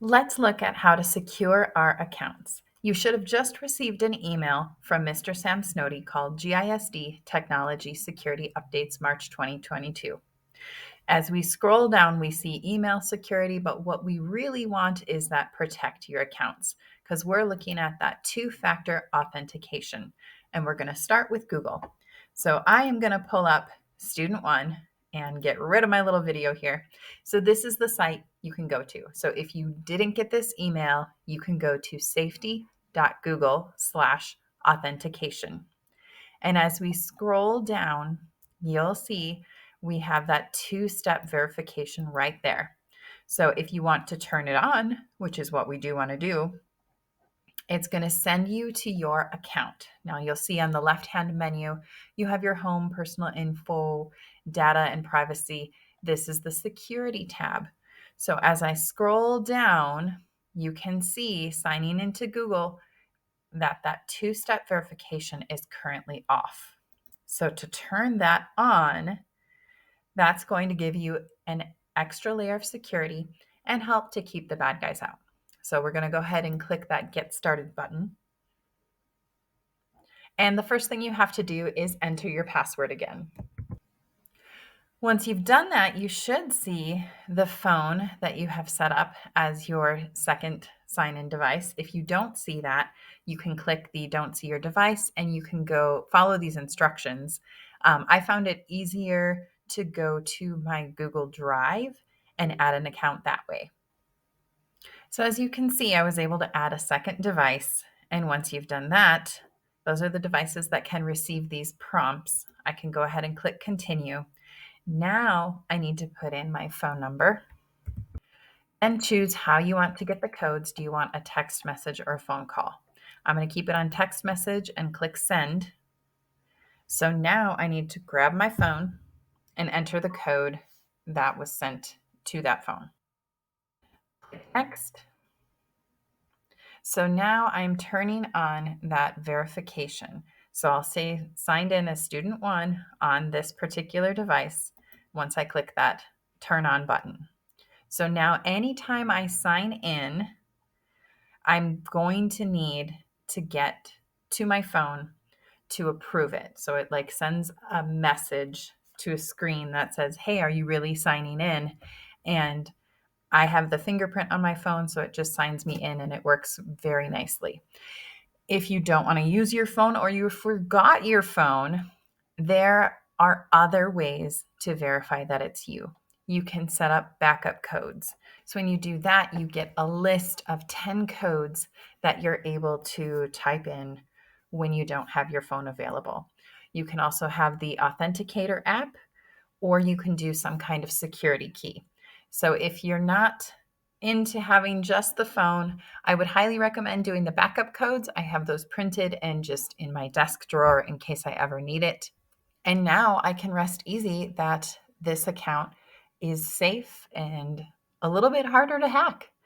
Let's look at how to secure our accounts. You should have just received an email from Mr. Sam Snowdy called GISD Technology Security Updates March 2022. As we scroll down, we see email security, but what we really want is that protect your accounts because we're looking at that two-factor authentication. And we're going to start with Google. So I am going to pull up Student One and get rid of my little video here. So this is the site you can go to. So if you didn't get this email, you can go to safety.google/authentication. And as we scroll down, you'll see we have that two-step verification right there. So if you want to turn it on, which is what we do want to do, it's going to send you to your account. Now you'll see on the left-hand menu, you have your home, personal info, data, and privacy. This is the security tab. So as I scroll down, you can see signing into Google that two-step verification is currently off. So to turn that on, that's going to give you an extra layer of security and help to keep the bad guys out. So we're going to go ahead and click that Get Started button. And the first thing you have to do is enter your password again. Once you've done that, you should see the phone that you have set up as your second sign-in device. If you don't see that, you can click the Don't See Your Device and you can go follow these instructions. I found it easier to go to my Google Drive and add an account that way. So as you can see, I was able to add a second device. And once you've done that, those are the devices that can receive these prompts. I can go ahead and click Continue. Now I need to put in my phone number and choose how you want to get the codes. Do you want a text message or a phone call? I'm going to keep it on text message and click Send. So now I need to grab my phone and enter the code that was sent to that phone. Next. So now I'm turning on that verification. So I'll say signed in as student one on this particular device once I click that turn on button. So now anytime I sign in, I'm going to need to get to my phone to approve it. So it like sends a message to a screen that says, hey, are you really signing in? And I have the fingerprint on my phone, so it just signs me in and it works very nicely. If you don't want to use your phone or you forgot your phone, there are other ways to verify that it's you. You can set up backup codes. So when you do that, you get a list of 10 codes that you're able to type in when you don't have your phone available. You can also have the Authenticator app, or you can do some kind of security key. So if you're not into having just the phone, I would highly recommend doing the backup codes. I have those printed and just in my desk drawer in case I ever need it. And now I can rest easy that this account is safe and a little bit harder to hack.